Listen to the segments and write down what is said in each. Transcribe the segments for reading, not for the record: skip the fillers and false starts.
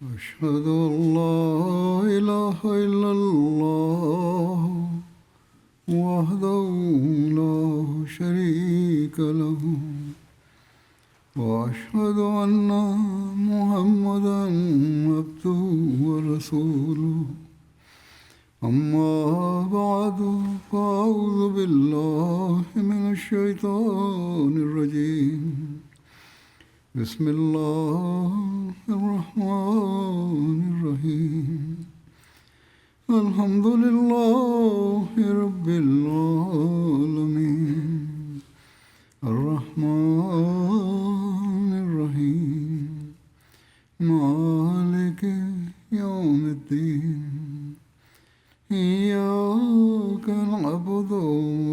أشهد أن لا إله إلا الله وحده لا شريك له وأشهد أن محمدا عبده ورسوله أما بعد فأعوذ بالله من الشيطان الرجيم بسم الله الرحمن الرحيم الحمد لله رب العالمين الرحمن الرحيم مالك يوم الدين إياك نعبد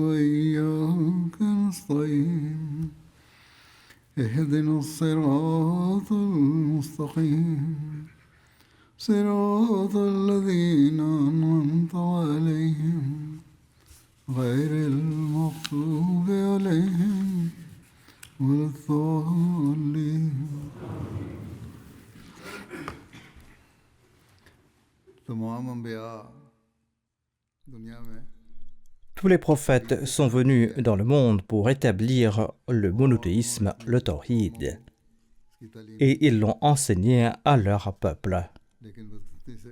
وإياك نستعين اهدنا الصراط المستقيم صراط الذين أنعمت عليهم غير المغضوب عليهم ولا الضالين तमाम अंबिया दुनिया में Tous les prophètes sont venus dans le monde pour établir le monothéisme, le tawhid, et ils l'ont enseigné à leur peuple. लेकिन बदकिस्मती से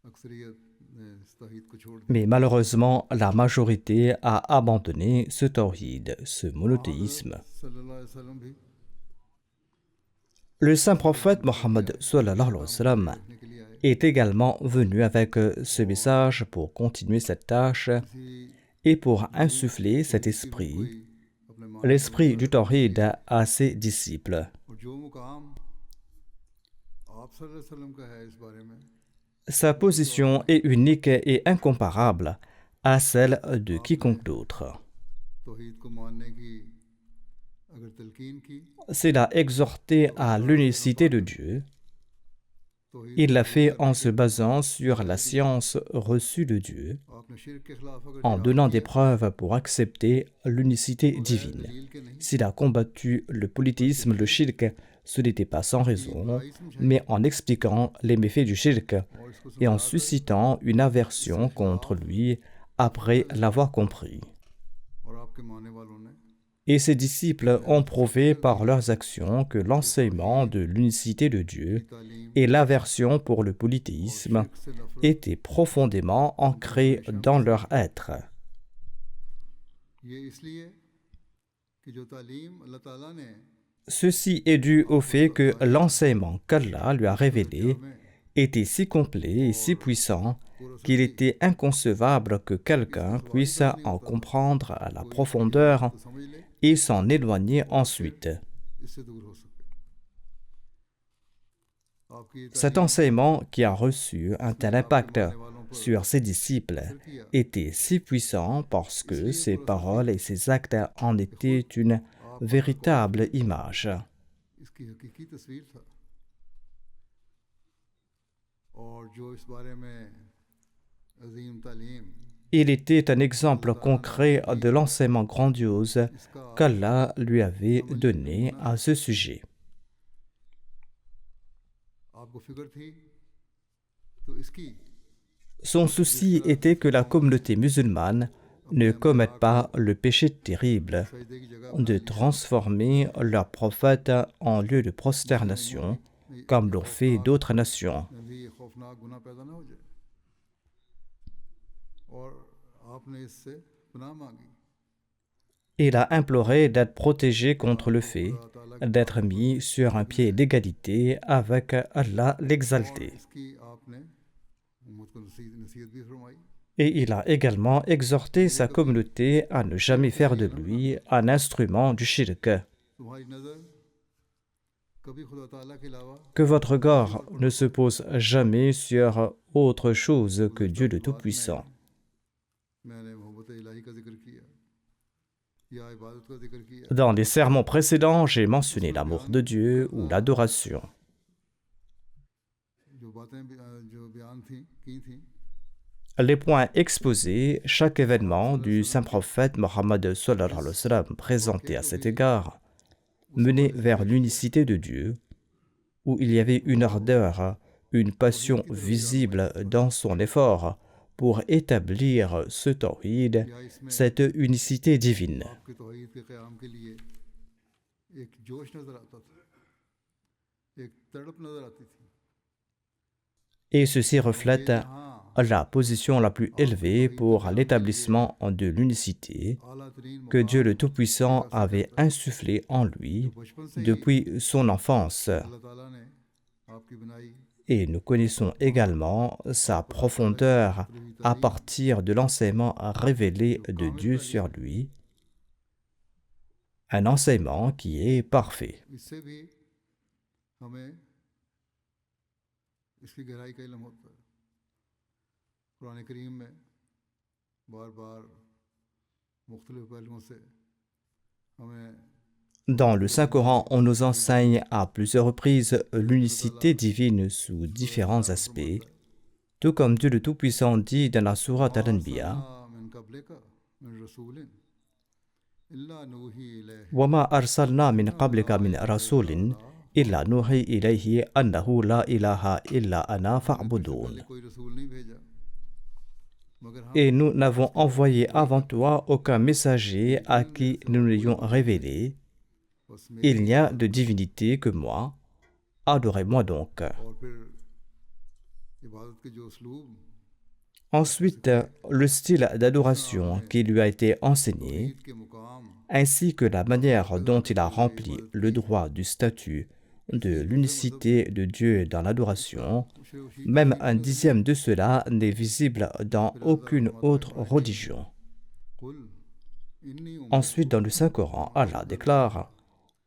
अक्सरियत ने इस तौहीद को छोड़ दिया Mais malheureusement, la majorité a abandonné ce tawhid, ce monothéisme. सल्लल्लाहु अलैहि वसल्लम भी Le saint prophète Mohammed sallallahu alayhi wa sallam देखने के लिए आए est également venu avec ce message pour continuer cette tâche et pour insuffler cet esprit, अपने मान l'esprit du tawhid à ses disciples. और जो मुकाम आप सल्लल्लाहु अलैहि वसल्लम का है इस बारे में Sa position est unique et incomparable à celle de quiconque d'autre. तौहीद को मानने की अगर तलकीन की C'est l'a exhorté à l'unicité de Dieu. तौहीद Il l'a fait en se basant sur la science reçue de Dieu, आपने शिरक के खिलाफ अगर en donnant des preuves pour accepter l'unicité divine. दलील के नहीं S'il a combattu le polythéisme, le shirk, ce n'était pas sans raison, mais en expliquant les méfaits du shirk और इसको et en suscitant une aversion contre lui après l'avoir compris. और आपके मानने वालों ने Et ses disciples ont prouvé par leurs actions que l'enseignement de l'unicité de Dieu तालीम et l'aversion pour le polythéisme से नफरत étaient profondément ancrés dans leur être. ये इसलिए कि जो तालीम अल्लाह ताला ने Ceci est dû au fait que l'enseignement qu'Allah lui a révélé était si complet et si puissant qu'il était inconcevable que quelqu'un puisse en comprendre à la profondeur तो समझ ले et s'en éloigner ensuite. इससे दूर हो सकते आपकी Cet enseignement qui a reçu un tel impact sur ses disciples était si puissant parce que ses paroles et ses actes en étaient une véritable image. इसकी हकीकी तस्वीर था और जो इस बारे में अजीम तालीम Il était un exemple concret de l'enseignement grandiose qu'Allah lui avait donné à ce sujet. आपको फिक्र थी तो इसकी Son souci était que la communauté musulmane ne commette pas le péché terrible सजदे की जगह de transformer leur prophète en lieu de prosternation, comme l'ont fait d'autres nations. में भी ये खौफनाक गुनाह पैदा ना हो जाए और आपने इससे पनाह मांगी Il a imploré d'être protégé contre le fait d'être mis sur un pied d'égalité avec Allah l'exalté. इसकी आपने उम्मत को नसीहत भी फरमाई Et il a également exhorté sa communauté à ne jamais faire de lui un instrument du shirk. तुम्हारी नज़र कभी खुदा ताला के अलावा Que votre regard ne se pose jamais sur autre chose que Dieu le Tout-Puissant. मैंने मोहब्बत इलाही का जिक्र किया या इबादत का जिक्र किया Dans les sermons précédents, j'ai mentionné l'amour de Dieu ou l'adoration. जो बातें जो बयान थी की थी Les points exposés, chaque événement du saint prophète Mohammed sallallahu alayhi wa sallam présenté à cet égard, menait vers l'unicité de Dieu, où il y avait une ardeur, une passion visible dans son effort pour établir ce tawhid, या इसमें cette unicité divine. आपके तौहीद के क़याम के लिए एक जोश नज़र आता था, एक तड़प नज़र आती थी। Et ceci reflète la position la plus élevée pour l'établissement de l'unicité आला तरीन que Dieu le Tout-Puissant avait insufflé en lui बचपन से ही depuis son enfance. अल्लाह ताला ने आपकी बनाई Et nous connaissons également sa profondeur à partir de l'enseignement révélé de Dieu sur lui, un enseignement qui est parfait. इससे भी हमें इसकी गहराई का इल्म होता है। कुरान करीम में बार बार मुख्तलिफ पहलुओं से हमें Dans le Saint-Coran, on nous enseigne à plusieurs reprises l'unicité divine sous différents aspects, tout comme Dieu le Tout-Puissant dit dans la sourate Al-Anbiya, मिन क़ब्लिका मिन रसूलिन इल्ला नूही इलैहि وَمَا أَرْسَلْنَا مِنْ قَبْلِكَ مِنْ رَسُولٍ إِلَّا نُوحِي إِلَيْهِ أَنَّهُ لَا إِلَهَ إِلَّا أَنَا فَاعْبُدُونِ. कोई रसूल नहीं भेजा मगर हम Et nous n'avons envoyé avant toi aucun messager à qui nous l'ayons révélé. बस में Il n'y a de divinité que moi. Adorez-moi donc. और फिर इबादत के जो उसलूब Ensuite, le style d'adoration qui lui a été enseigné, Eid के मुकाम ainsi que la manière dont il a rempli le droit du statut de l'unicité de Dieu dans l'adoration, même un dixième de cela n'est visible dans aucune autre religion. कुल इन्नी Ensuite, dans le Saint-Coran, Allah déclare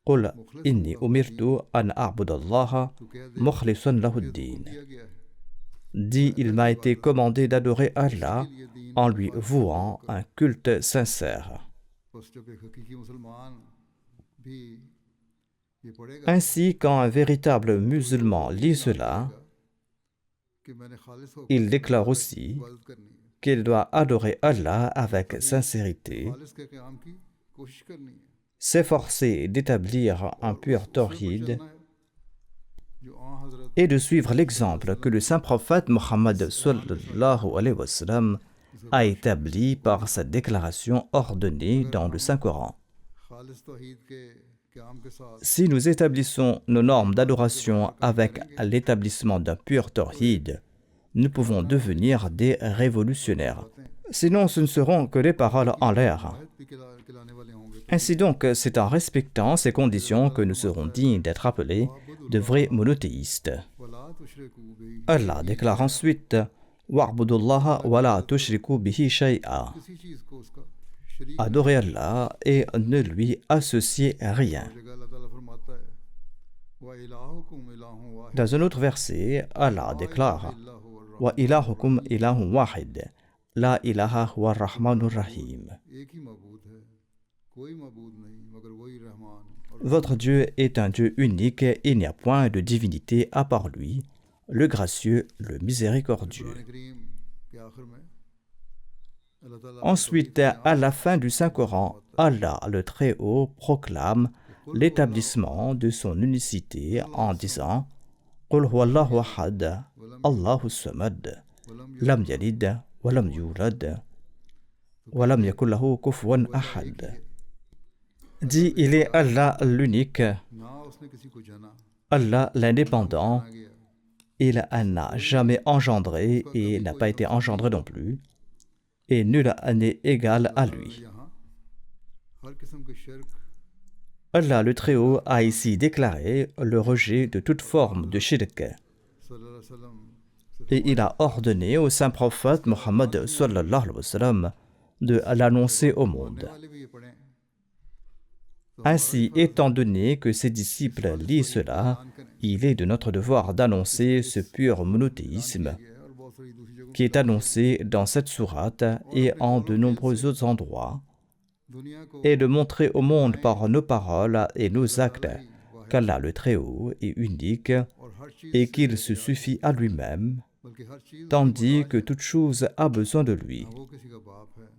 قُلْ إِنِّي أُمِرْتُ أَنْ أَعْبُدَ اللَّهَ مُخْلِصًا لَهُ الدِّينَ. दिया गया है Dit, il m'a été commandé d'adorer Allah en lui vouant un culte sincère. बस जब एक हकीकी मुसलमान भी ये पढ़ेगा Ainsi, quand un véritable musulman lit cela, कि मैंने खालिस होकर il déclare aussi इबादत करनी है, qu'il doit adorer Allah avec sincérité, खालिस के क़याम की कोशिश करनी है, s'efforcer d'établir un pur tawhid चलना है जो हज़रत et de suivre l'exemple que le saint prophète Mohammed sallallahu alayhi wa sallam a établi par sa déclaration ordonnée dans le Saint-Coran. खालिस तौहीद के क़याम के साथ Si nous établissons nos normes d'adoration avec l'établissement d'un pur tawhid, nous pouvons devenir des révolutionnaires. Sinon, ce ne seront que des paroles en l'air. भी खिलाने वाले होंगे Ainsi donc, c'est en respectant ces conditions que nous serons dignes d'être appelés de vrais monothéistes. वला तुशरिकू बिही Allah déclare ensuite وَاعْبُدُوا اللَّهَ وَلَا تُشْرِكُوا بِهِ شَيْئًا. किसी चीज़ को उसका शरीक Adorez Allah et ne lui associez rien. जगह अल्लाह ताला फरमाता है व इलाहुकुम इलाहुन वाहिद Dans un autre verset, Allah déclare इल्लल्लाहु وَإِلَهُكُمْ إِلَهٌ وَاحِدٌ لا إله هو الرحمن الرحيم. एक ही मबूद है कोई मबूद नहीं मगर वही रहमान और Votre Dieu est un Dieu unique et il n'y a point de divinité à part lui, le gracieux, le miséricordieux. Quran करीम के आखिर में अल्लाह ताला Ensuite, à la fin du Saint-Coran, Allah le Très-Haut proclame l'établissement de son unicité en disant قُلْ هُوَ اللَّهُ أَحَدٌ اللَّهُ الصَّمَدُ لَمْ يَلِدْ وَلَمْ يُولَدْ وَلَمْ يَكُنْ لَهُ كُفُوًا أَحَدٌ. Dit, il est Allah l'unique, ना उसने किसी को जाना Allah l'indépendant, आ गया il n'a jamais engendré et n'a pas été engendré non plus, et nul n'est égal à lui. यहाँ हर किस्म के शिर्क Allah le Très-Haut a ici déclaré le rejet de toute forme de shirk, सल्लल्लाहु अलैहि वसल्लम et il a ordonné au saint prophète Mohammed sallallahu alayhi wa sallam de l'annoncer au monde. वाले भी ये पढ़ें Ainsi, étant donné que ses disciples lisent cela, il est de notre devoir d'annoncer ce pur monothéisme ये और बहुत सारी दूसरी जगहों qui est annoncé dans cette sourate et en de nombreux autres endroits, दुनिया को et de montrer au monde par nos paroles et nos actes qu'Allah le Très-Haut est unique और हर चीज़ et qu'il se suffit à lui-même, बल्कि हर चीज़ tandis que toute chose a besoin de lui. ना वो किसी का बाप है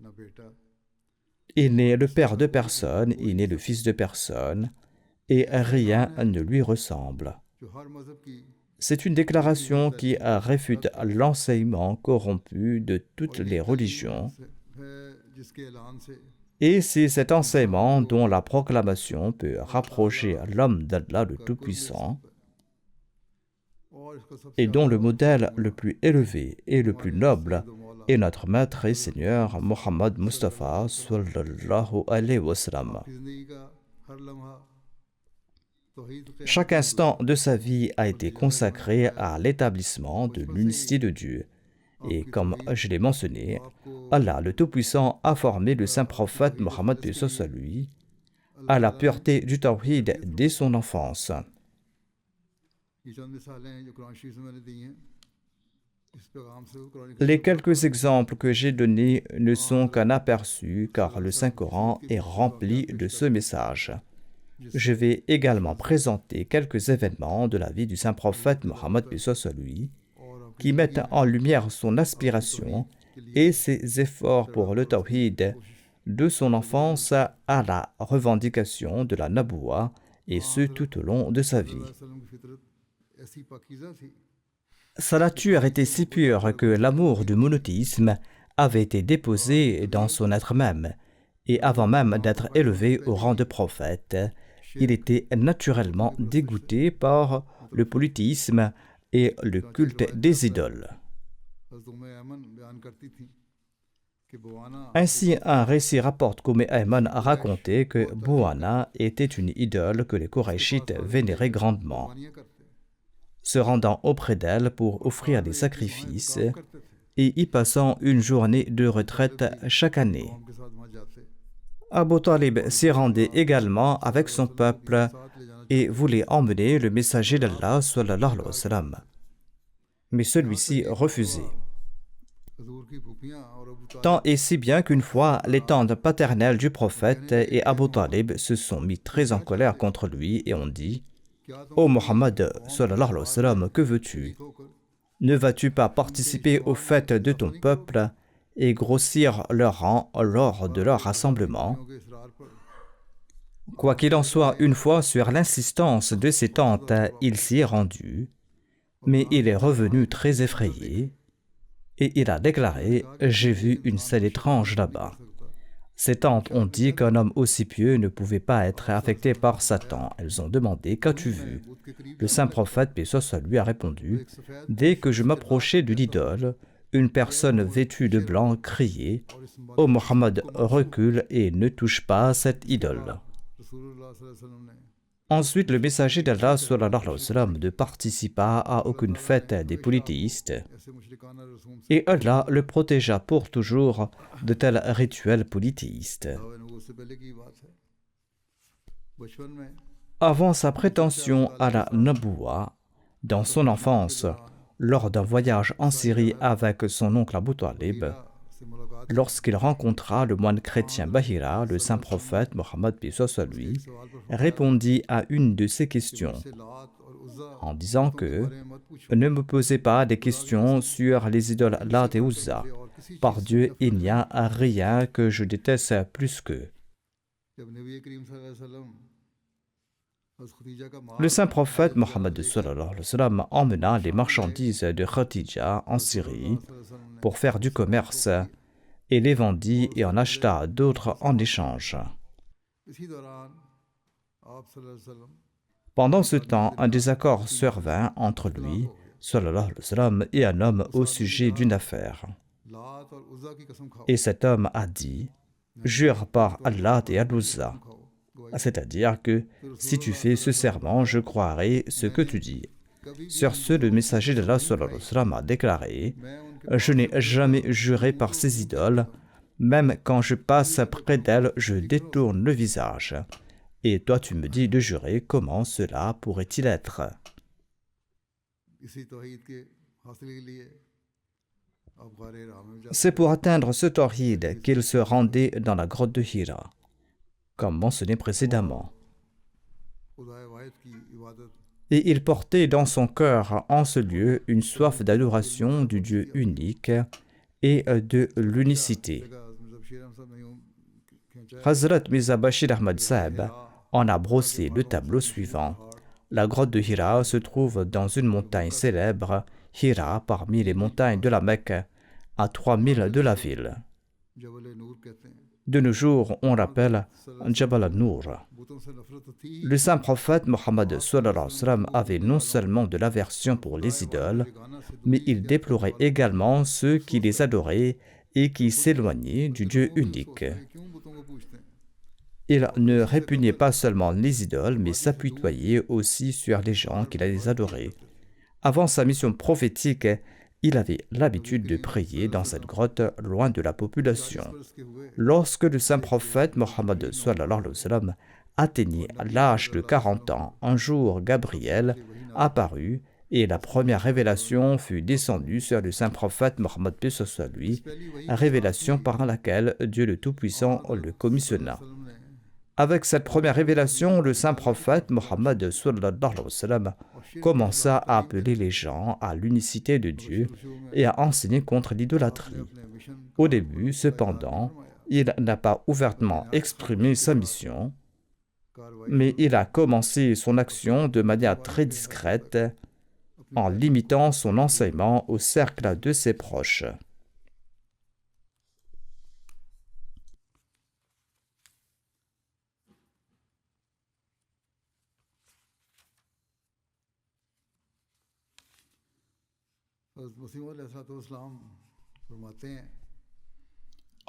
ना बेटा Il n'est le père de personne, il n'est le fils de personne, et rien ne lui ressemble. C'est une déclaration qui réfute l'enseignement corrompu de toutes les religions. Et c'est cet enseignement dont la proclamation peut rapprocher l'homme d'Allah le Tout-Puissant et dont le modèle le plus élevé et le plus noble est notre Maître et Seigneur Mohammed Mustafa sallallahu alayhi wa sallam. Chaque instant de sa vie a été consacré à l'établissement de l'unicité de Dieu. Et comme je l'ai mentionné, Allah le Tout-Puissant a formé le saint prophète Mohammed paix soit sur lui à la pureté du tawhid dès son enfance. Les quelques exemples que j'ai donnés ne sont qu'un aperçu car le Saint-Coran est rempli de ce message. Je vais également présenter quelques événements de la vie du saint prophète Mohammed paix soit sur lui qui mettent en lumière son aspiration et ses efforts pour le tawhid de son enfance à la revendication de la Naboua et ce tout au long de sa vie. Sa nature était si pure que l'amour du monothéisme avait été déposé dans son être même, et avant même d'être élevé au rang de prophète, il était naturellement dégoûté par le polythéisme et le culte des idoles. Ainsi, un récit rapporte qu'Oumé Ayman a raconté que Bouana était une idole que les Koraïchites vénéraient grandement, se rendant auprès d'elle pour offrir des sacrifices et y passant une journée de retraite chaque année. Abu Talib s'y rendait également avec son peuple et voulait emmener le messager d'Allah sallallahu alayhi wa sallam. Mais celui-ci refusait. Tant et si bien qu'une fois, les tantes paternelles du prophète et Abu Talib se sont mis très en colère contre lui et ont dit « Ô Mohammed sallallahu alayhi wa sallam, que veux-tu? Ne vas-tu pas participer aux fêtes de ton peuple et grossir leur rang lors de leur rassemblement ?» Quoi qu'il en soit, une fois sur l'insistance de ses tantes, il s'y est rendu, mais il est revenu très effrayé et il a déclaré « J'ai vu une scène étrange là-bas ». Ses tantes ont dit qu'un homme aussi pieux ne pouvait pas être affecté par Satan. Elles ont demandé « Qu'as-tu vu ?» Le saint prophète, paix soit sur lui, a répondu « Dès que je m'approchais de l'idole, une personne vêtue de blanc criait « Ô Mohammed, recule et ne touche pas cette idole ». Ensuite, le messager d'Allah sallallahu alayhi wa sallam ne participa à aucune fête des polythéistes et Allah le protégea pour toujours de tels rituels polythéistes. Avant sa prétention à la Naboua, dans son enfance, lors d'un voyage en Syrie avec son oncle Abu Talib, lorsqu'il rencontra le moine chrétien Bahira, le saint prophète Mohammed paix soit sur lui répondit à une de ses questions en disant que « Ne me posez pas des questions sur les idoles Lat et Uzza. Par Dieu, il n'y a rien que je déteste plus qu'eux. » Le saint prophète Mohammed sallallahu alayhi wa sallam emmena les marchandises de Khadija en Syrie pour faire du commerce et les vendit et en acheta d'autres en échange. Pendant ce temps, un désaccord survint entre lui, sallallahu alayhi wa sallam, et un homme au sujet d'une affaire. Et cet homme a dit « Jure par Allah et Al-Uzza », c'est-à-dire que si tu fais ce serment, je croirai ce que tu dis. Sur ce, le messager d'Allah sallallahu alayhi wa sallam a déclaré « Je n'ai jamais juré par ces idoles, même quand je passe près d'elles, je détourne le visage. Et toi tu me dis de jurer, comment cela pourrait-il être ?» C'est pour atteindre ce tawhid qu'il se rendait dans la grotte de Hira, comme mentionné précédemment. Et il portait dans son cœur en ce lieu une soif d'adoration du Dieu unique et de l'unicité. Hazrat Mirza Bashir Ahmad Sahib en a brossé le tableau suivant La grotte de Hira se trouve dans une montagne célèbre, Hira, parmi les montagnes de la Mecque, à 3000 de la ville. De nos jours, on l'appelle Jabal al-Nour. Le saint prophète Mohammed sallallahu alayhi wa sallam avait non seulement de l'aversion pour les idoles, mais il déplorait également ceux qui les adoraient et qui s'éloignaient du Dieu unique. Il ne répugnait pas seulement les idoles, mais s'apitoyait aussi sur les gens qui les adoraient. Avant sa mission prophétique, il avait l'habitude de prier dans cette grotte loin de la population. Lorsque le saint prophète Mohammed sallallahu alayhi wa sallam atteignit l'âge de 40 ans, un jour Gabriel apparut et la première révélation fut descendue sur le saint prophète Mohammed paix soit lui, révélation par laquelle Dieu le Tout-Puissant le commissionna. Avec cette première révélation, le saint prophète Mohammed sallallahu alayhi wa sallam commença à appeler les gens à l'unicité de Dieu et à enseigner contre l'idolâtrie. Au début, cependant, il n'a pas ouvertement exprimé sa mission, mais il a commencé son action de manière très discrète en limitant son enseignement au cercle de ses proches.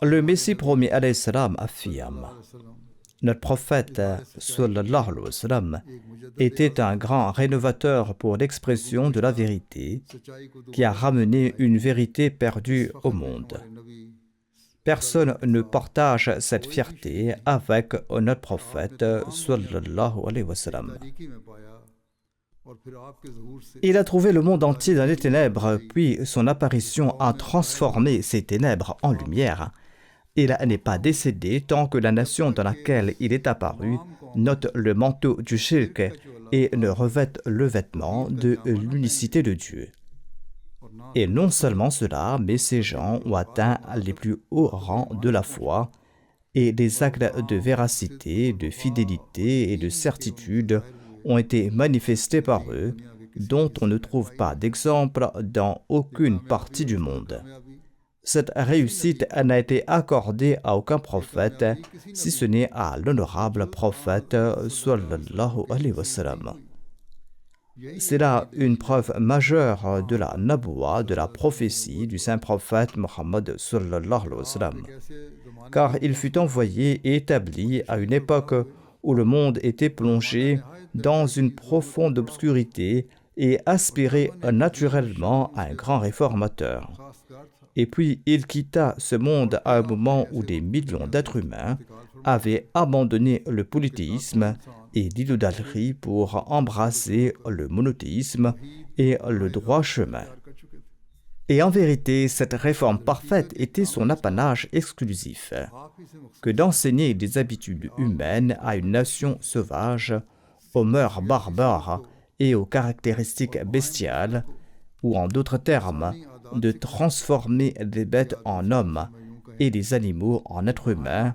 Le Messie promis alayhi salam affirme: notre prophète sallallahu alayhi wa sallam était un grand rénovateur pour l'expression de la vérité qui a ramené une vérité perdue au monde. Personne ne partage cette fierté avec notre prophète sallallahu alayhi wa sallam. Il a trouvé le monde entier dans les ténèbres, puis son apparition a transformé ces ténèbres en lumière. Il n'est pas décédé tant que la nation dans laquelle il est apparu note le manteau du shirk et ne revête le vêtement de l'unicité de Dieu. Et non seulement cela, mais ces gens ont atteint les plus hauts rangs de la foi et des actes de véracité, de fidélité et de certitude ont été manifestés par eux, dont on ne trouve pas d'exemple dans aucune partie du monde. Cette réussite n'a été accordée à aucun prophète, si ce n'est à l'honorable prophète sallallahu alayhi wa sallam. C'est là une preuve majeure de la naboua, de la prophétie du saint prophète Mohammed sallallahu alayhi wa sallam, car il fut envoyé et établi à une époque où le monde était plongé dans une profonde obscurité et aspirait naturellement à un grand réformateur. Et puis il quitta ce monde à un moment où des millions d'êtres humains avaient abandonné le polythéisme et l'idolâtrie pour embrasser le monothéisme et le droit chemin. Et en vérité, cette réforme parfaite était son apanage exclusif, que d'enseigner des habitudes humaines à une nation sauvage, aux mœurs barbares et aux caractéristiques bestiales, ou en d'autres termes, de transformer des bêtes en hommes et des animaux en êtres humains,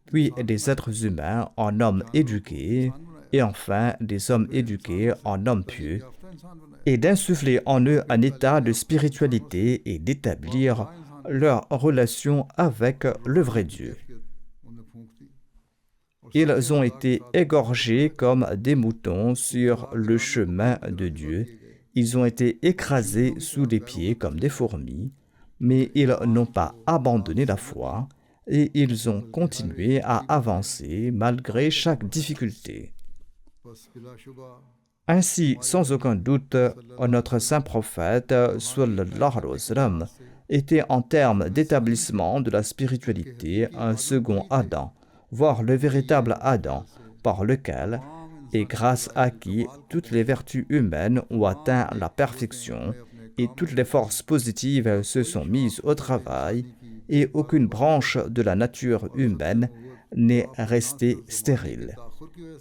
puis des êtres humains en hommes éduqués, et enfin des hommes éduqués en hommes pieux, et d'insuffler en eux un état de spiritualité et d'établir leur relation avec le vrai Dieu. Ils ont été égorgés comme des moutons sur le chemin de Dieu. Ils ont été écrasés sous les pieds comme des fourmis, mais ils n'ont pas abandonné la foi et ils ont continué à avancer malgré chaque difficulté. Ainsi, sans aucun doute, notre saint prophète, sallallahu alayhi wa sallam, était en termes d'établissement de la spiritualité un second Adam, voire le véritable Adam, par lequel et grâce à qui toutes les vertus humaines ont atteint la perfection et toutes les forces positives se sont mises au travail et aucune branche de la nature humaine n'est restée stérile.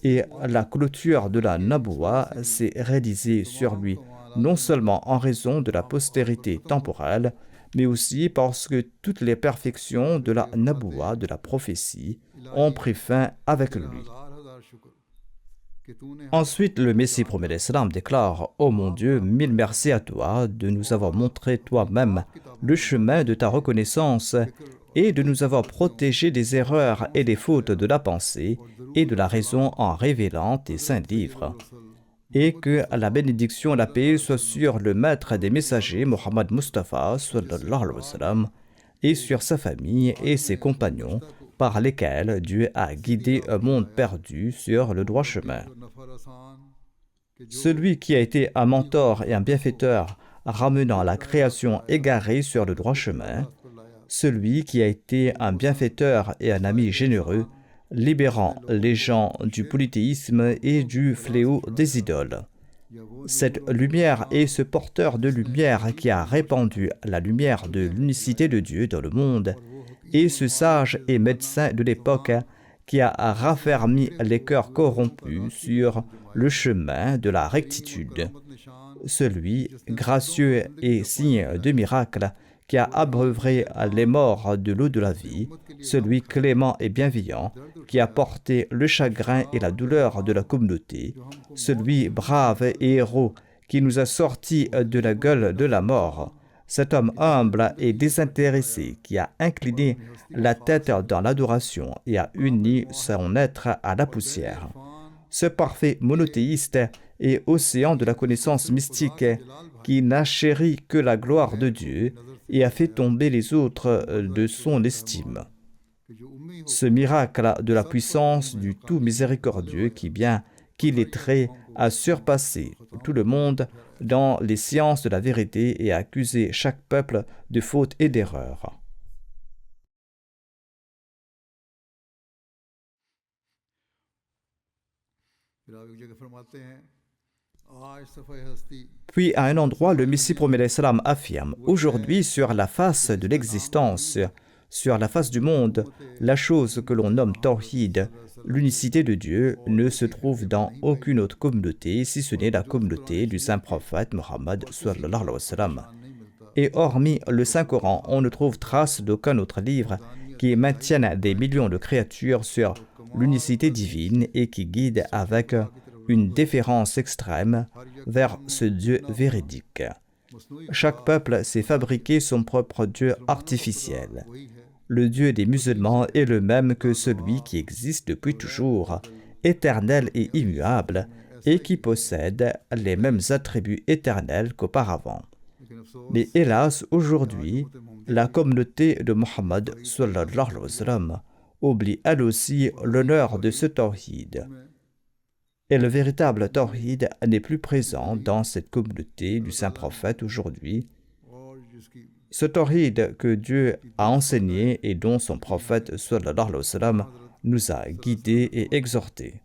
Et la clôture de la naboua s'est réalisée sur lui non seulement en raison de la postérité temporelle, mais aussi parce que toutes les perfections de la naboua, de la prophétie, ont pris fin avec lui. Ensuite, le Messie promet l'Islam déclare « Ô mon Dieu, mille merci à toi de nous avoir montré toi-même le chemin de ta reconnaissance et de nous avoir protégés des erreurs et des fautes de la pensée et de la raison en révélant tes saints livres. Et que la bénédiction et la paix soient sur le maître des messagers, Mohammed Mustafa, sallallahu alayhi wa sallam, et sur sa famille et ses compagnons, par lesquels Dieu a guidé un monde perdu sur le droit chemin. Celui qui a été un mentor et un bienfaiteur, ramenant la création égarée sur le droit chemin, celui qui a été un bienfaiteur et un ami généreux, libérant les gens du polythéisme et du fléau des idoles. Cette lumière est ce porteur de lumière qui a répandu la lumière de l'unicité de Dieu dans le monde, et ce sage et médecin de l'époque qui a raffermi les cœurs corrompus sur le chemin de la rectitude. Celui, gracieux et signe de miracle, qui a abreuvé les morts de l'eau de la vie, celui clément et bienveillant, qui a porté le chagrin et la douleur de la communauté, celui brave et héros qui nous a sortis de la gueule de la mort, cet homme humble et désintéressé qui a incliné la tête dans l'adoration et a uni son être à la poussière. Ce parfait monothéiste et océan de la connaissance mystique qui n'a chéri que la gloire de Dieu et a fait tomber les autres de son estime. Ce miracle de la puissance du tout miséricordieux qui, bien qu'illettré, a surpassé tout le monde dans les sciences de la vérité et a accusé chaque peuple de fautes et d'erreurs. Puis, à un endroit, le Messie promet l'Islam affirme « Aujourd'hui, sur la face de l'existence, sur la face du monde, la chose que l'on nomme Tawhid, l'unicité de Dieu, ne se trouve dans aucune autre communauté, si ce n'est la communauté du saint prophète Mohammed sallallahu alayhi wa sallam. Et hormis le Saint-Coran, on ne trouve trace d'aucun autre livre qui maintienne des millions de créatures sur l'unicité divine et qui guide avec une déférence extrême vers ce Dieu véridique. Chaque peuple s'est fabriqué son propre Dieu artificiel. Le Dieu des musulmans est le même que celui qui existe depuis toujours, éternel et immuable, et qui possède les mêmes attributs éternels qu'auparavant. Mais hélas, aujourd'hui, la communauté de Mohammed sallallahu alayhi wa sallam oublie elle aussi l'honneur de ce tawhid. Et le véritable tawhid n'est plus présent dans cette communauté du saint prophète aujourd'hui. Ce tawhid que Dieu a enseigné et dont son prophète sallallahu alayhi wa sallam nous a guidés et exhortés.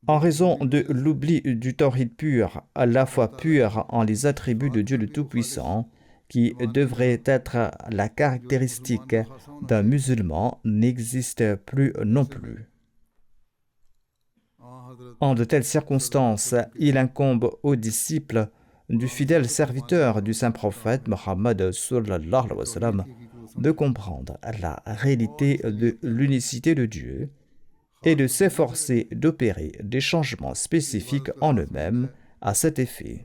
En raison de l'oubli du tawhid pur, à la fois pur en les attributs de Dieu le Tout-Puissant, qui devrait être la caractéristique d'un musulman, n'existe plus non plus. En de telles circonstances, il incombe aux disciples du fidèle serviteur du saint prophète Mohammed sallallahu alayhi wa sallam de comprendre la réalité de l'unicité de Dieu et de s'efforcer d'opérer des changements spécifiques en eux-mêmes à cet effet.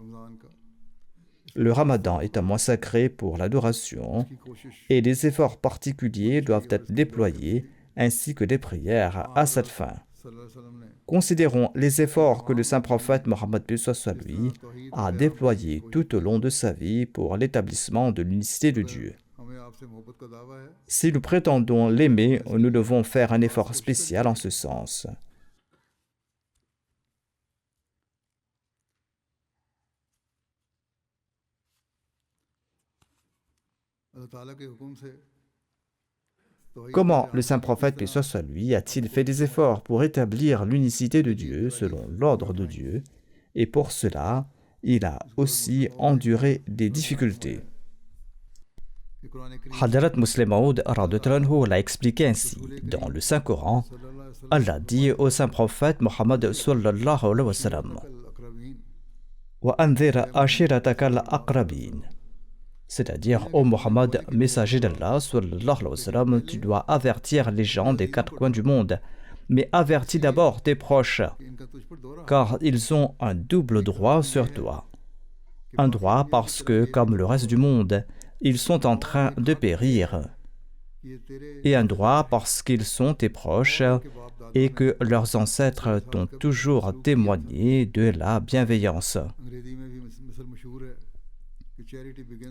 Le Ramadan est un mois sacré pour l'adoration et des efforts particuliers doivent être déployés ainsi que des prières à cette fin. Considérons les efforts que le saint prophète Mohammed lui a déployés tout au long de sa vie pour l'établissement de l'unicité de Dieu. Si nous prétendons l'aimer, nous devons faire un effort spécial en ce sens. Comment le saint prophète, paix soit lui, a-t-il fait des efforts pour établir l'unicité de Dieu selon l'ordre de Dieu, et pour cela, il a aussi enduré des difficultés. Hadrat Muslim Maud l'a expliqué ainsi. Dans le Saint-Coran, Allah dit au saint prophète Mohammed sallallahu alayhi wa sallam « Wa anzir ashiratakal aqrabin » C'est-à-dire, ô Mohammed, messager d'Allah, sallallahu alayhi wa sallam, tu dois avertir les gens des quatre coins du monde. Mais avertis d'abord tes proches, car ils ont un double droit sur toi. Un droit parce que, comme le reste du monde, ils sont en train de périr. Et un droit parce qu'ils sont tes proches et que leurs ancêtres t'ont toujours témoigné de la bienveillance.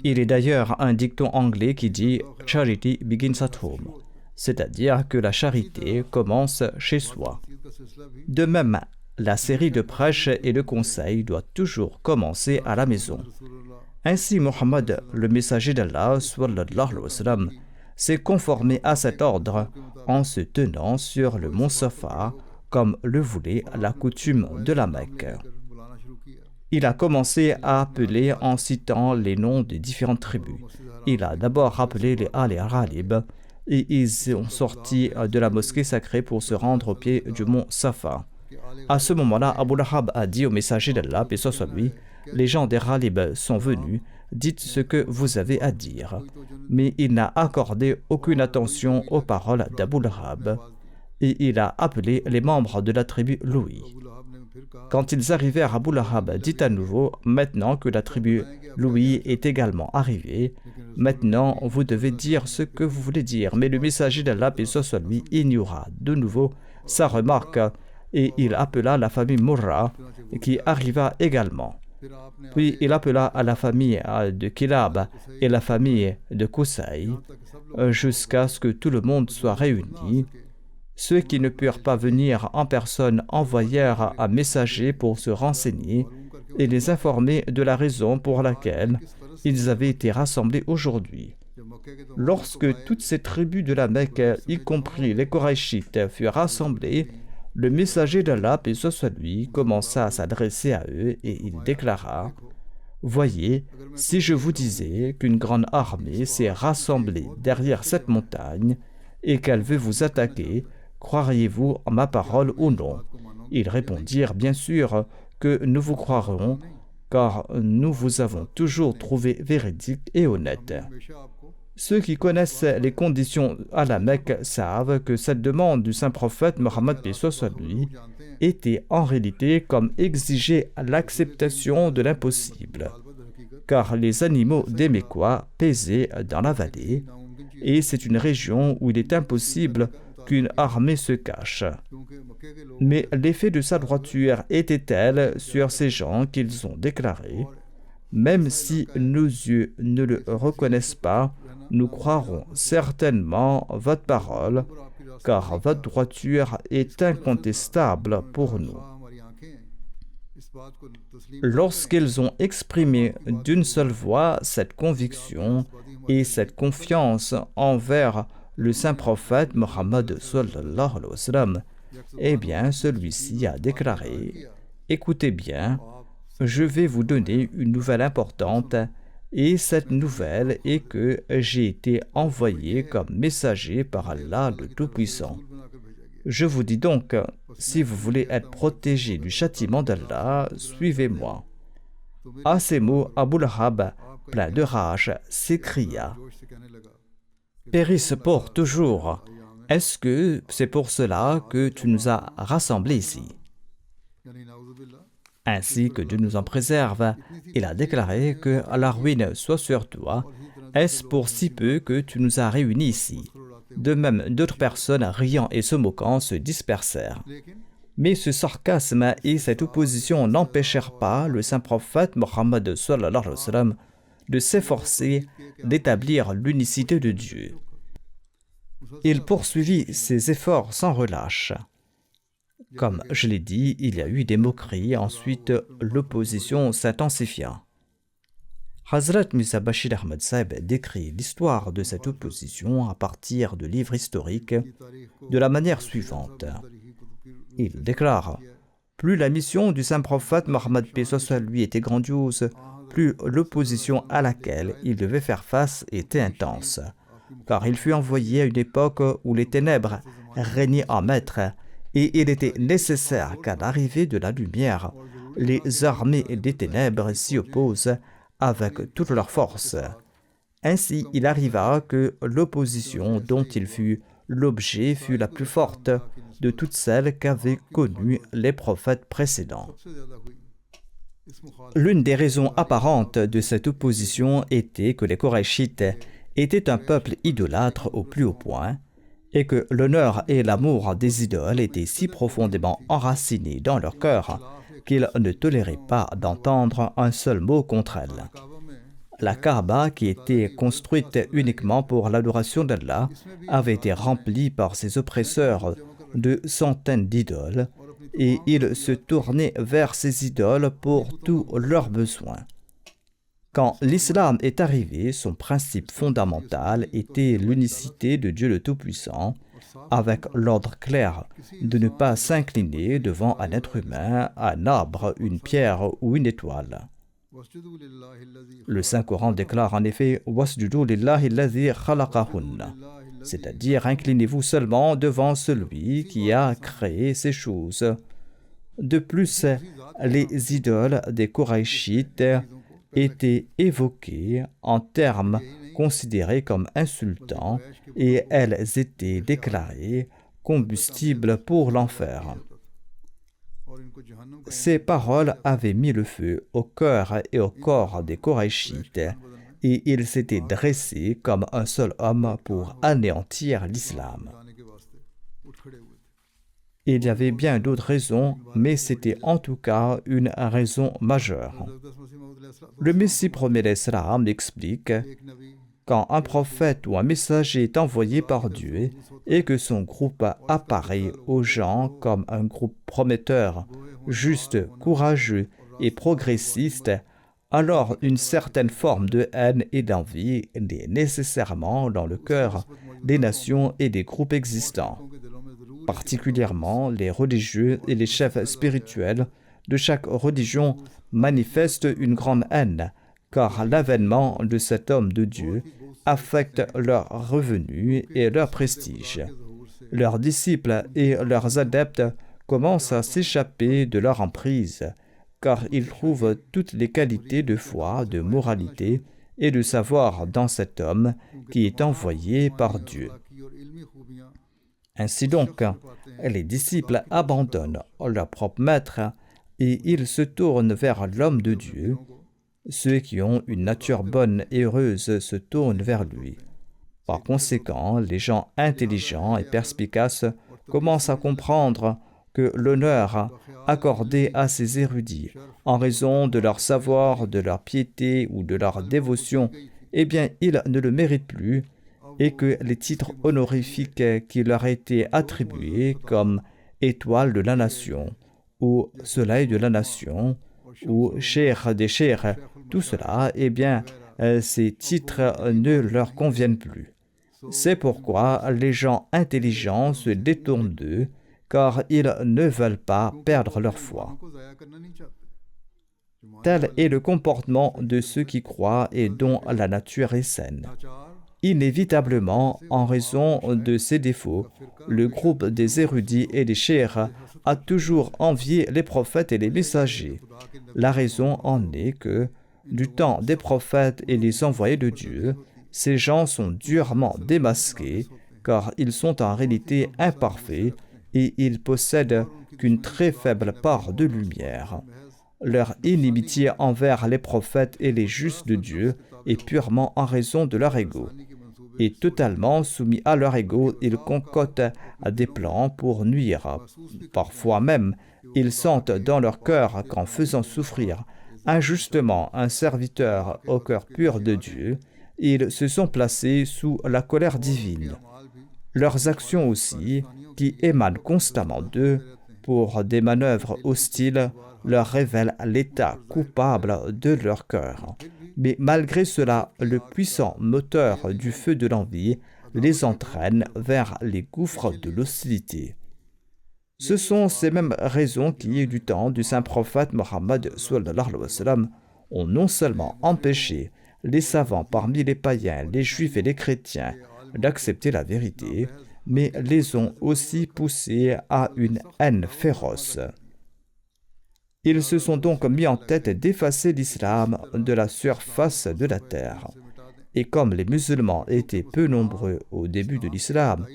Il est d'ailleurs un dicton anglais qui dit « Charity begins at home », c'est-à-dire que la charité commence chez soi. De même, la série de prêches et de conseils doit toujours commencer à la maison. Ainsi, Mohammed, le messager d'Allah, sallallahu alayhi wa sallam, s'est conformé à cet ordre en se tenant sur le mont Safa, comme le voulait la coutume de la Mecque. Il a commencé à appeler en citant les noms des différentes tribus. Il a d'abord appelé les Al-Ghalib et ils sont sortis de la mosquée sacrée pour se rendre au pied du mont Safa. À ce moment-là, Abu Lahab a dit au messager d'Allah, paix soit sur lui, les gens des Ghalib sont venus, dites ce que vous avez à dire. Mais il n'a accordé aucune attention aux paroles d'Abu Lahab et il a appelé les membres de la tribu Louis. Quand ils arrivèrent, Abu Lahab dit à nouveau, maintenant que la tribu Louis est également arrivée, maintenant vous devez dire ce que vous voulez dire. Mais le messager d'Allah, paix soit sur lui, ignora de nouveau sa remarque et il appela la famille Murra qui arriva également. Puis il appela à la famille de Kilab et la famille de Qusay jusqu'à ce que tout le monde soit réuni. Ceux qui ne purent pas venir en personne envoyèrent un messager pour se renseigner et les informer de la raison pour laquelle ils avaient été rassemblés aujourd'hui. Lorsque toutes ces tribus de la Mecque, y compris les Koraïchites, furent rassemblées, le messager d'Allah, paix soit sur lui, commença à s'adresser à eux et il déclara « Voyez, si je vous disais qu'une grande armée s'est rassemblée derrière cette montagne et qu'elle veut vous attaquer, croiriez-vous en ma parole ou non ?» Ils répondirent « Bien sûr que nous vous croirons, car nous vous avons toujours trouvé véridique et honnête. » Ceux qui connaissent les conditions à la Mecque savent que cette demande du saint prophète Mohammed paix soit sur lui était en réalité comme exiger l'acceptation de l'impossible, car les animaux des Mécois paisaient dans la vallée, et c'est une région où il est impossible qu'une armée se cache. Mais l'effet de sa droiture était tel sur ces gens qu'ils ont déclaré « Même si nos yeux ne le reconnaissent pas, nous croirons certainement votre parole, car votre droiture est incontestable pour nous. » Lorsqu'ils ont exprimé d'une seule voix cette conviction et cette confiance envers le saint prophète Mohammed sallallahu alayhi wa sallam, eh bien celui-ci a déclaré « Écoutez bien, je vais vous donner une nouvelle importante, et cette nouvelle est que j'ai été envoyé comme messager par Allah le Tout-Puissant. Je vous dis donc, si vous voulez être protégé du châtiment d'Allah, suivez-moi. » À ces mots, Abu Lahab, plein de rage, s'écria « Périsse pour toujours, est-ce que c'est pour cela que tu nous as rassemblés ici ?» Ainsi que Dieu nous en préserve, il a déclaré que la ruine soit sur toi. Est-ce pour si peu que tu nous as réunis ici? De même, d'autres personnes, riant et se moquant, se dispersèrent. Mais ce sarcasme et cette opposition n'empêchèrent pas le saint prophète Mohammed sallallahu alayhi wa sallam de s'efforcer d'établir l'unicité de Dieu. Il poursuivit ses efforts sans relâche. Comme je l'ai dit, il y a eu des moqueries, ensuite l'opposition s'intensifia. Hazrat Mirza Bashir Ahmad Sahib décrit l'histoire de cette opposition à partir de livres historiques de la manière suivante. Il déclare « Plus la mission du saint prophète Mohammed paix soit sur lui était grandiose, plus l'opposition à laquelle il devait faire face était intense, car il fut envoyé à une époque où les ténèbres régnaient en maître, et il était nécessaire qu'à l'arrivée de la lumière, les armées des ténèbres s'y opposent avec toute leur force. Ainsi, il arriva que l'opposition dont il fut l'objet fut la plus forte de toutes celles qu'avaient connues les prophètes précédents. L'une des raisons apparentes de cette opposition était que les Korachites étaient un peuple idolâtre au plus haut point, et que l'honneur et l'amour des idoles étaient si profondément enracinés dans leur cœur qu'ils ne toléraient pas d'entendre un seul mot contre elles. La Kaaba, qui était construite uniquement pour l'adoration d'Allah, avait été remplie par ses oppresseurs de centaines d'idoles, et ils se tournaient vers ces idoles pour tous leurs besoins. Quand l'islam est arrivé, son principe fondamental était l'unicité de Dieu le Tout-Puissant, avec l'ordre clair de ne pas s'incliner devant un être humain, un arbre, une pierre ou une étoile. Le Saint-Coran déclare en effet « Wasjudu lillahi alladhi khalaqahunna », c'est-à-dire « Inclinez-vous seulement devant celui qui a créé ces choses ». De plus, les idoles des Korachites étaient évoquées en termes considérés comme insultants et elles étaient déclarées combustible pour l'enfer. Ces paroles avaient mis le feu au cœur et au corps des Korachites et ils s'étaient dressés comme un seul homme pour anéantir l'islam. Il y avait bien d'autres raisons, mais c'était en tout cas une raison majeure. Le Messie premier d'Islam explique: quand un prophète ou un messager est envoyé par Dieu et que son groupe apparaît aux gens comme un groupe prometteur, juste, courageux et progressiste, alors une certaine forme de haine et d'envie est nécessairement dans le cœur des nations et des groupes existants. Particulièrement, les religieux et les chefs spirituels de chaque religion manifestent une grande haine, car l'avènement de cet homme de Dieu affecte leurs revenus et leur prestige. Leurs disciples et leurs adeptes commencent à s'échapper de leur emprise, car ils trouvent toutes les qualités de foi, de moralité et de savoir dans cet homme qui est envoyé par Dieu. Ainsi donc, les disciples abandonnent leur propre maître et ils se tournent vers l'homme de Dieu. Ceux qui ont une nature bonne et heureuse se tournent vers lui. Par conséquent, les gens intelligents et perspicaces commencent à comprendre que l'honneur accordé à ces érudits en raison de leur savoir, de leur piété ou de leur dévotion, eh bien, ils ne le méritent plus, et que les titres honorifiques qui leur étaient attribués comme étoile de la nation, ou soleil de la nation, ou cheikh des cheikhs, tout cela, eh bien, ces titres ne leur conviennent plus. C'est pourquoi les gens intelligents se détournent d'eux, car ils ne veulent pas perdre leur foi. Tel est le comportement de ceux qui croient et dont la nature est saine. Inévitablement, en raison de ces défauts, le groupe des érudits et des cheikhs a toujours envié les prophètes et les messagers. La raison en est que, du temps des prophètes et des envoyés de Dieu, ces gens sont durement démasqués, car ils sont en réalité imparfaits et ils possèdent qu'une très faible part de lumière. Leur inimitié envers les prophètes et les justes de Dieu est purement en raison de leur ego. Et totalement soumis à leur ego, ils concoctent des plans pour nuire. Parfois même, ils sentent dans leur cœur qu'en faisant souffrir injustement un serviteur au cœur pur de Dieu, ils se sont placés sous la colère divine. Leurs actions aussi, qui émanent constamment d'eux pour des manœuvres hostiles, leur révèlent l'état coupable de leur cœur. Mais malgré cela, le puissant moteur du feu de l'envie les entraîne vers les gouffres de l'hostilité. Ce sont ces mêmes raisons qui, du temps du saint prophète Mohammed sallallahu alayhi wa sallam, ont non seulement empêché les savants parmi les païens, les juifs et les chrétiens d'accepter la vérité, mais les ont aussi poussés à une haine féroce. Ils se sont donc mis en tête d'effacer l'islam de la surface de la terre. et comme les musulmans étaient peu nombreux au début de l'islam,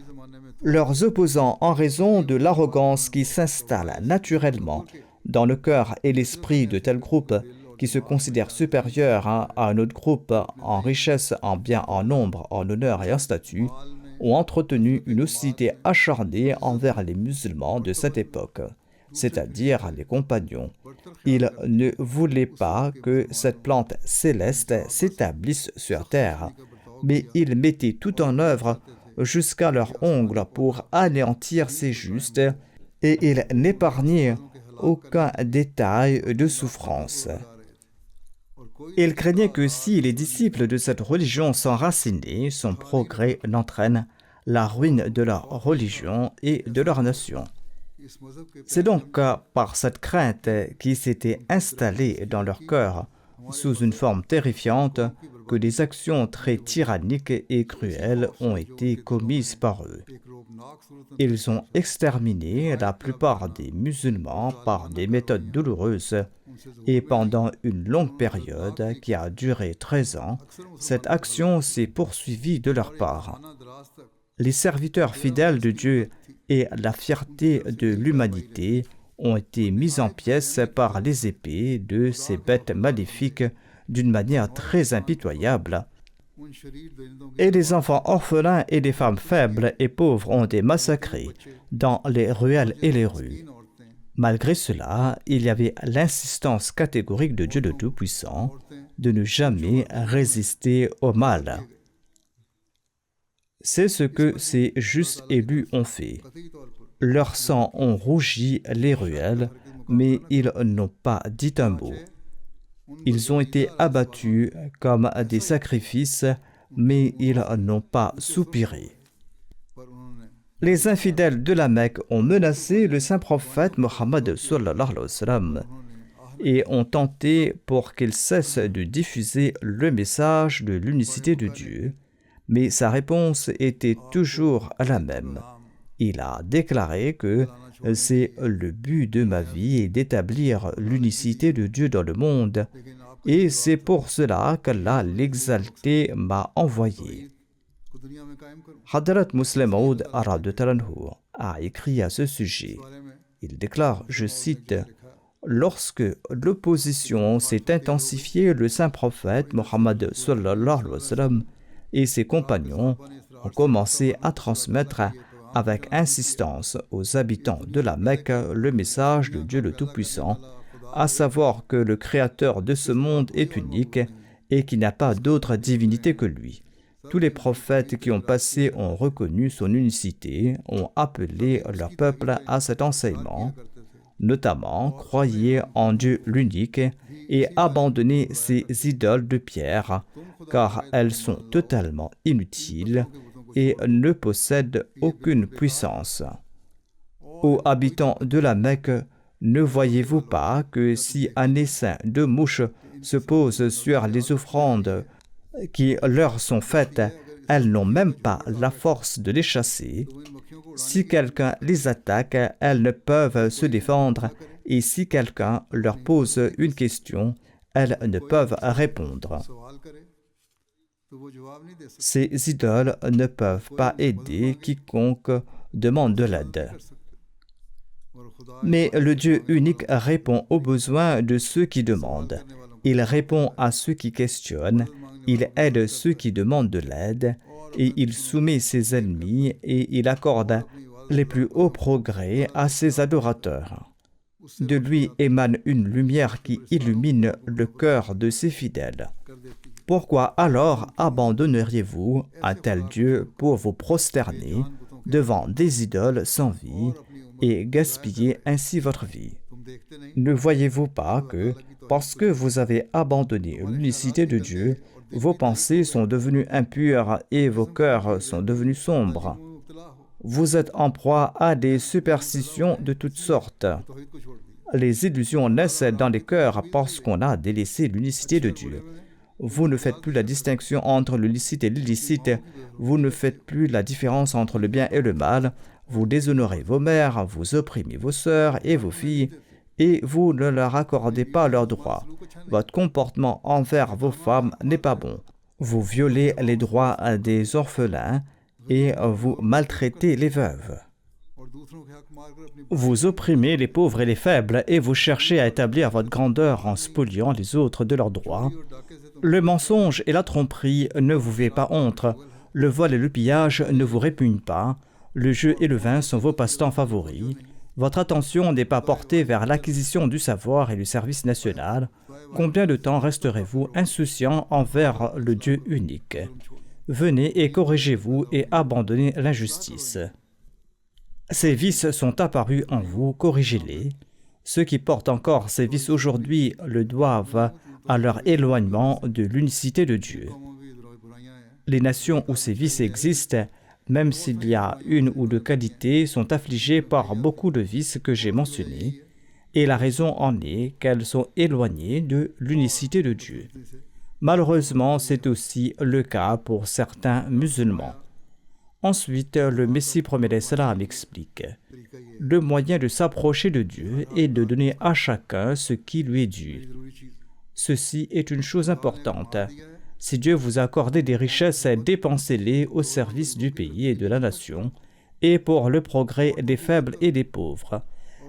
leurs opposants, en raison de l'arrogance qui s'installe naturellement dans le cœur et l'esprit de tel groupe qui se considère supérieur à un autre groupe en richesse, en biens, en nombre, en honneur et en statut, ont entretenu une hostilité acharnée envers les musulmans de cette époque, c'est-à-dire les compagnons. Ils ne voulaient pas que cette plante céleste s'établisse sur terre, mais ils mettaient tout en œuvre jusqu'à leurs ongles pour anéantir ces justes, et ils n'épargnaient aucun détail de souffrance. Ils craignaient que si les disciples de cette religion s'enracinaient, son progrès n'entraîne la ruine de leur religion et de leur nation. C'est donc par cette crainte qui s'était installée dans leur cœur, sous une forme terrifiante, que des actions très tyranniques et cruelles ont été commises par eux. Ils ont exterminé la plupart des musulmans par des méthodes douloureuses, et pendant une longue période qui a duré 13 ans, cette action s'est poursuivie de leur part. Les serviteurs fidèles de Dieu et la fierté de l'humanité ont été mis en pièces par les épées de ces bêtes maléfiques d'une manière très impitoyable. Et les enfants orphelins et les femmes faibles et pauvres ont été massacrés dans les ruelles et les rues. Malgré cela, il y avait l'insistance catégorique de Dieu le Tout-Puissant de ne jamais résister au mal. C'est ce que ces justes élus ont fait. Leur sang ont rougi les ruelles, mais ils n'ont pas dit un mot. Ils ont été abattus comme des sacrifices, mais ils n'ont pas soupiré. Les infidèles de la Mecque ont menacé le saint prophète Mohammed sallallahu alayhi wa sallam et ont tenté pour qu'il cesse de diffuser le message de l'unicité de Dieu, mais sa réponse était toujours la même. Il a déclaré que c'est le but de ma vie est d'établir l'unicité de Dieu dans le monde, et c'est pour cela qu'Allah l'exalté m'a envoyé. Hadrat Muslim Maud a écrit à ce sujet. Il déclare, je cite, « Lorsque l'opposition s'est intensifiée, le saint prophète Mohammed sallallahu alayhi wa sallam et ses compagnons ont commencé à transmettre avec insistance aux habitants de la Mecque le message de Dieu le Tout-Puissant, à savoir que le Créateur de ce monde est unique et qu'il n'y a pas d'autre divinité que lui. Tous les prophètes qui ont passé ont reconnu son unicité, ont appelé leur peuple à cet enseignement, notamment croyez en Dieu l'unique et abandonnez ces idoles de pierre, car elles sont totalement inutiles et ne possèdent aucune puissance. Ô habitants de la Mecque, ne voyez-vous pas que si un essaim de mouches se pose sur les offrandes qui leur sont faites, elles n'ont même pas la force de les chasser. Si quelqu'un les attaque, elles ne peuvent se défendre, et si quelqu'un leur pose une question, elles ne peuvent répondre. Ces idoles ne peuvent pas aider quiconque demande de l'aide. Mais le Dieu unique répond aux besoins de ceux qui demandent. Il répond à ceux qui questionnent, il aide ceux qui demandent de l'aide, et il soumet ses ennemis et il accorde les plus hauts progrès à ses adorateurs. De lui émane une lumière qui illumine le cœur de ses fidèles. Pourquoi alors abandonneriez-vous un tel Dieu pour vous prosterner devant des idoles sans vie et gaspiller ainsi votre vie? Ne voyez-vous pas que, parce que vous avez abandonné l'unicité de Dieu, vos pensées sont devenues impures et vos cœurs sont devenus sombres? Vous êtes en proie à des superstitions de toutes sortes. Les illusions naissent dans les cœurs parce qu'on a délaissé l'unicité de Dieu. Vous ne faites plus la distinction entre le licite et l'illicite. Vous ne faites plus la différence entre le bien et le mal. Vous déshonorez vos mères, vous opprimez vos sœurs et vos filles, et vous ne leur accordez pas leurs droits. Votre comportement envers vos femmes n'est pas bon. Vous violez les droits des orphelins et vous maltraitez les veuves. Vous opprimez les pauvres et les faibles et vous cherchez à établir votre grandeur en spoliant les autres de leurs droits. Le mensonge et la tromperie ne vous fait pas honte. Le vol et le pillage ne vous répugnent pas. Le jeu et le vin sont vos passe-temps favoris. Votre attention n'est pas portée vers l'acquisition du savoir et du service national. Combien de temps resterez-vous insouciant envers le Dieu unique? Venez et corrigez-vous et abandonnez l'injustice. Ces vices sont apparus en vous, corrigez-les. Ceux qui portent encore ces vices aujourd'hui le doivent à leur éloignement de l'unicité de Dieu. Les nations où ces vices existent, même s'il y a une ou deux qualités, sont affligées par beaucoup de vices que j'ai mentionnés, et la raison en est qu'elles sont éloignées de l'unicité de Dieu. Malheureusement, c'est aussi le cas pour certains musulmans. Ensuite, le Messie premier d'Islam explique « Le moyen de s'approcher de Dieu est de donner à chacun ce qui lui est dû. Ceci est une chose importante. Si Dieu vous a accordé des richesses, dépensez-les au service du pays et de la nation, et pour le progrès des faibles et des pauvres.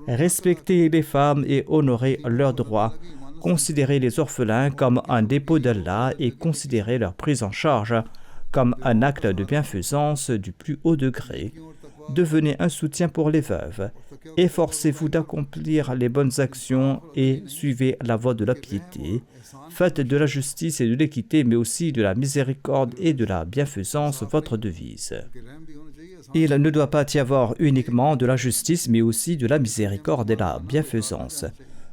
Respectez les femmes et honorez leurs droits. Considérez les orphelins comme un dépôt d'Allah et considérez leur prise en charge comme un acte de bienfaisance du plus haut degré. Devenez un soutien pour les veuves. Efforcez-vous d'accomplir les bonnes actions et suivez la voie de la piété. Faites de la justice et de l'équité, mais aussi de la miséricorde et de la bienfaisance votre devise. Il ne doit pas y avoir uniquement de la justice, mais aussi de la miséricorde et de la bienfaisance.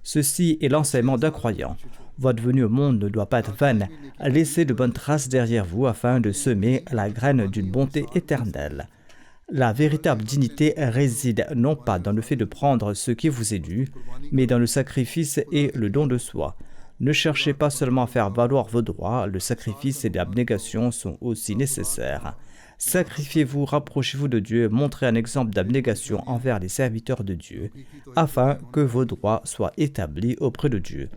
Ceci est l'enseignement d'un croyant. Votre venue au monde ne doit pas être vaine. Laissez de bonnes traces derrière vous afin de semer la graine d'une bonté éternelle. La véritable dignité réside non pas dans le fait de prendre ce qui vous est dû, mais dans le sacrifice et le don de soi. Ne cherchez pas seulement à faire valoir vos droits, le sacrifice et l'abnégation sont aussi nécessaires. Sacrifiez-vous, rapprochez-vous de Dieu, montrez un exemple d'abnégation envers les serviteurs de Dieu, afin que vos droits soient établis auprès de Dieu.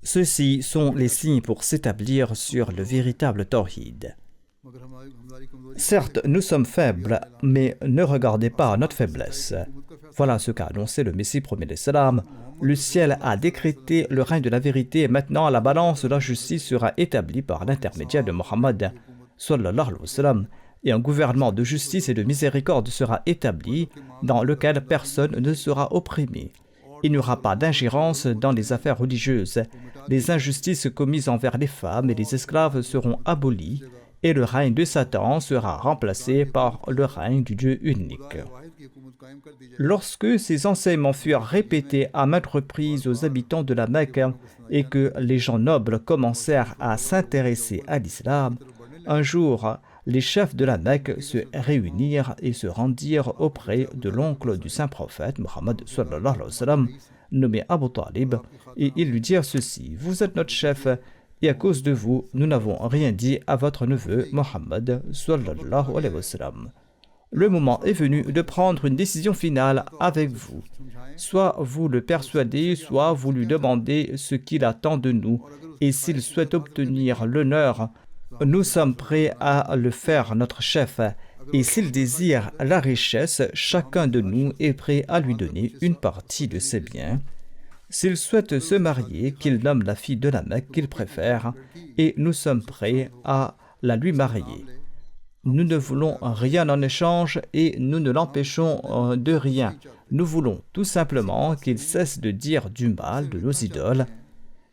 Ceux-ci sont les signes pour s'établir sur le véritable tawhid. Certes, nous sommes faibles, mais ne regardez pas notre faiblesse. Voilà ce qu'a annoncé le Messie premier d'Islam. Le ciel a décrété le règne de la vérité et maintenant la balance de la justice sera établie par l'intermédiaire de Mohammed sallallahu alayhi wa sallam, et un gouvernement de justice et de miséricorde sera établi dans lequel personne ne sera opprimé. Il n'y aura pas d'ingérence dans les affaires religieuses. Les injustices commises envers les femmes et les esclaves seront abolies et le règne de Satan sera remplacé par le règne du Dieu unique. Lorsque ces enseignements furent répétés à maintes reprises aux habitants de la Mecque et que les gens nobles commencèrent à s'intéresser à l'islam, un jour, les chefs de la Mecque se réunirent et se rendirent auprès de l'oncle du saint prophète, Mohammed sallallahu alayhi wa sallam, nommé Abu Talib, et ils lui dirent ceci: « Vous êtes notre chef, et à cause de vous, nous n'avons rien dit à votre neveu, Mohammed sallallahu alayhi wa sallam. Le moment est venu de prendre une décision finale avec vous. Soit vous le persuadez, soit vous lui demandez ce qu'il attend de nous, et s'il souhaite obtenir l'honneur, nous sommes prêts à le faire notre chef, et s'il désire la richesse, chacun de nous est prêt à lui donner une partie de ses biens. S'il souhaite se marier, qu'il nomme la fille de la Mecque qu'il préfère, et nous sommes prêts à la lui marier. Nous ne voulons rien en échange et nous ne l'empêchons de rien. Nous voulons tout simplement qu'il cesse de dire du mal de nos idoles,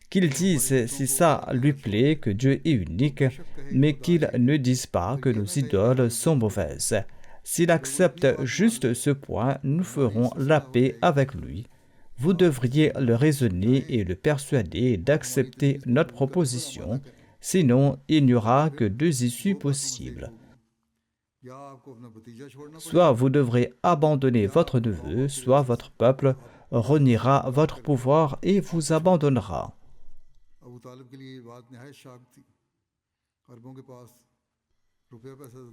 qu'il dise si ça lui plaît que Dieu est unique, mais qu'il ne dise pas que nos idoles sont mauvaises. S'il accepte juste ce point, nous ferons la paix avec lui. Vous devriez le raisonner et le persuader d'accepter notre proposition, sinon il n'y aura que deux issues possibles. Soit vous devrez abandonner votre neveu, soit votre peuple reniera votre pouvoir et vous abandonnera.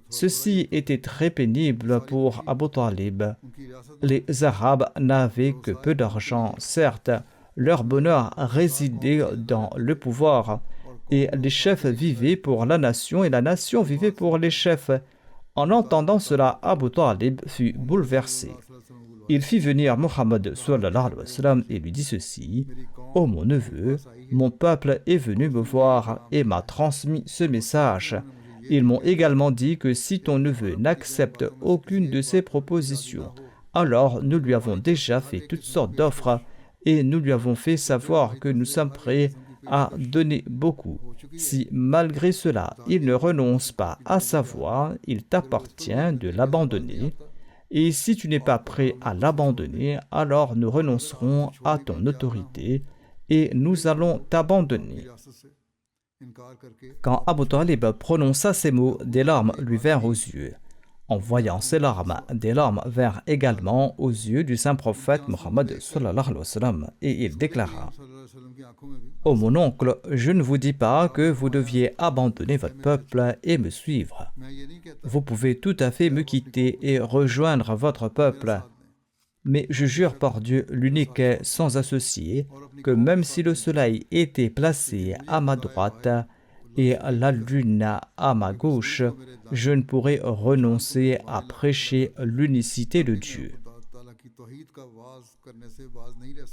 Ceci était très pénible pour Abu Talib. Les Arabes n'avaient que peu d'argent. Certes, leur bonheur résidait dans le pouvoir, Et les chefs vivaient pour la nation et la nation vivait pour les chefs. En entendant cela, Abu Talib fut bouleversé. Il fit venir Muhammad sallallahu alayhi wa sallam et lui dit ceci: Ô mon neveu, mon peuple est venu me voir et m'a transmis ce message. Ils m'ont également dit que si ton neveu n'accepte aucune de ces propositions, alors nous lui avons déjà fait toutes sortes d'offres et nous lui avons fait savoir que nous sommes prêts à donner beaucoup. Si malgré cela il ne renonce pas à sa voix, il t'appartient de l'abandonner. Et si tu n'es pas prêt à l'abandonner, alors nous renoncerons à ton autorité et nous allons t'abandonner. Quand Abu Talib prononça ces mots, des larmes lui vinrent aux yeux. En voyant ces larmes, des larmes vinrent également aux yeux du saint prophète Mohammed sallallahu alayhi wa sallam, et il déclara: Ô mon oncle, je ne vous dis pas que vous deviez abandonner votre peuple et me suivre. Vous pouvez tout à fait me quitter et rejoindre votre peuple. Mais je jure par Dieu l'unique sans associé que même si le soleil était placé à ma droite et la lune à ma gauche, je ne pourrais renoncer à prêcher l'unicité de Dieu.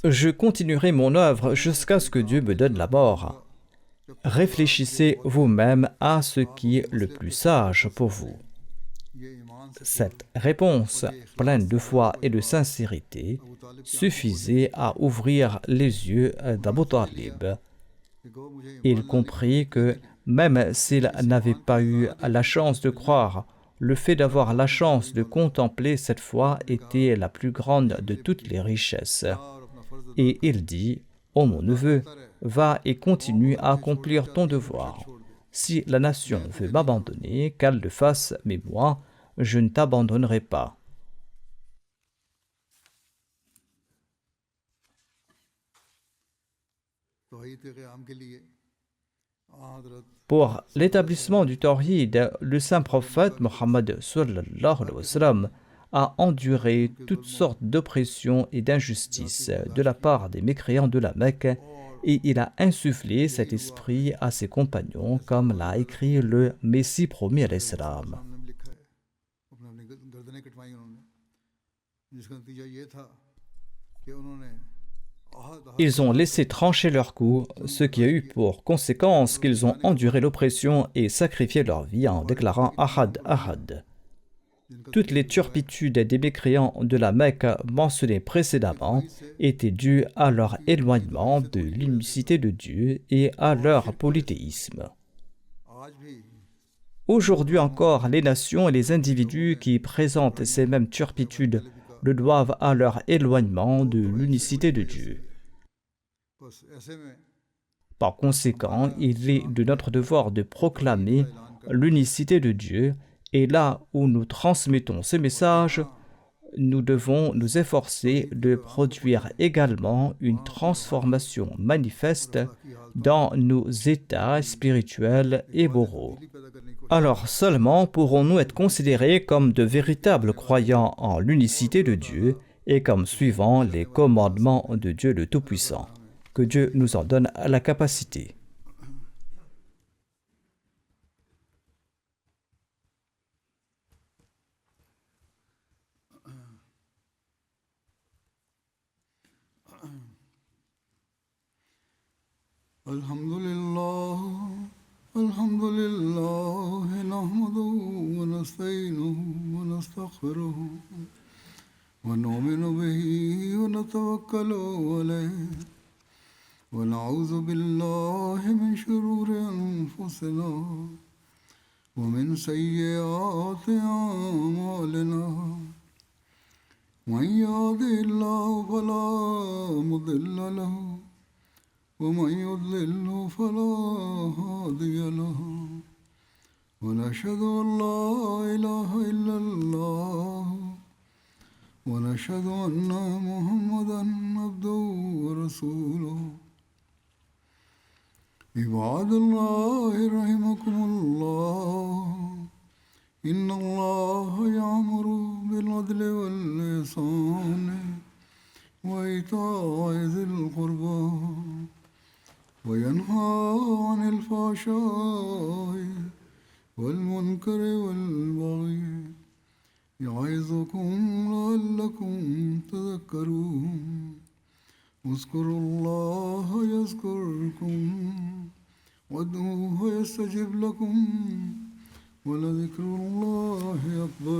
Je continuerai mon œuvre jusqu'à ce que Dieu me donne la mort. Réfléchissez vous-même à ce qui est le plus sage pour vous. Cette réponse, pleine de foi et de sincérité, suffisait à ouvrir les yeux d'Abu Talib. Il comprit que même s'il n'avait pas eu la chance de croire, le fait d'avoir la chance de contempler cette foi était la plus grande de toutes les richesses. Et il dit: Ô mon neveu, va et continue à accomplir ton devoir. Si la nation veut m'abandonner, qu'elle le fasse, mais moi, je ne t'abandonnerai pas. Pour l'établissement du Tawhid, le saint prophète Mohammed sallallahu alayhi wa sallam a enduré toutes sortes d'oppressions et d'injustices de la part des mécréants de la Mecque, et il a insufflé cet esprit à ses compagnons, comme l'a écrit le Messie promis à l'Islam. Ils ont laissé trancher leur cou, ce qui a eu pour conséquence qu'ils ont enduré l'oppression et sacrifié leur vie en déclarant Ahad, Ahad. Toutes les turpitudes des mécréants de la Mecque mentionnées précédemment étaient dues à leur éloignement de l'unicité de Dieu et à leur polythéisme. Aujourd'hui encore, les nations et les individus qui présentent ces mêmes turpitudes le doivent à leur éloignement de l'unicité de Dieu. Par conséquent, il est de notre devoir de proclamer l'unicité de Dieu, et là où nous transmettons ce message, nous devons nous efforcer de produire également une transformation manifeste dans nos états spirituels et moraux. Alors seulement pourrons-nous être considérés comme de véritables croyants en l'unicité de Dieu et comme suivant les commandements de Dieu le Tout-Puissant. Que Dieu nous en donne la capacité. Alhamdulillah, alhamdulillah, nahmaduhu wa nasta'inuhu wa nastaghfiruhu wa nu'minu bihi wa natawakkalu alayhi wa na'udhu billahi min shururi anfusina wa min sayyiati a'malina. Man yahdihillahu fala mudilla lahu ومن يضلل فلا هادي له ونشهد أن لا إله إلا الله ونشهد أن محمدا عبده ورسوله عباد الله رحمكم الله إن الله يأمر بالعدل والإحسان وإيتاء ذي القربى وينهى عن الفحشاء الفحشاء والمنكر والبغي يعظكم لعلكم تذكرون اذكروا الله يذكركم وادعوه يستجب لكم ولذكر الله أكبر.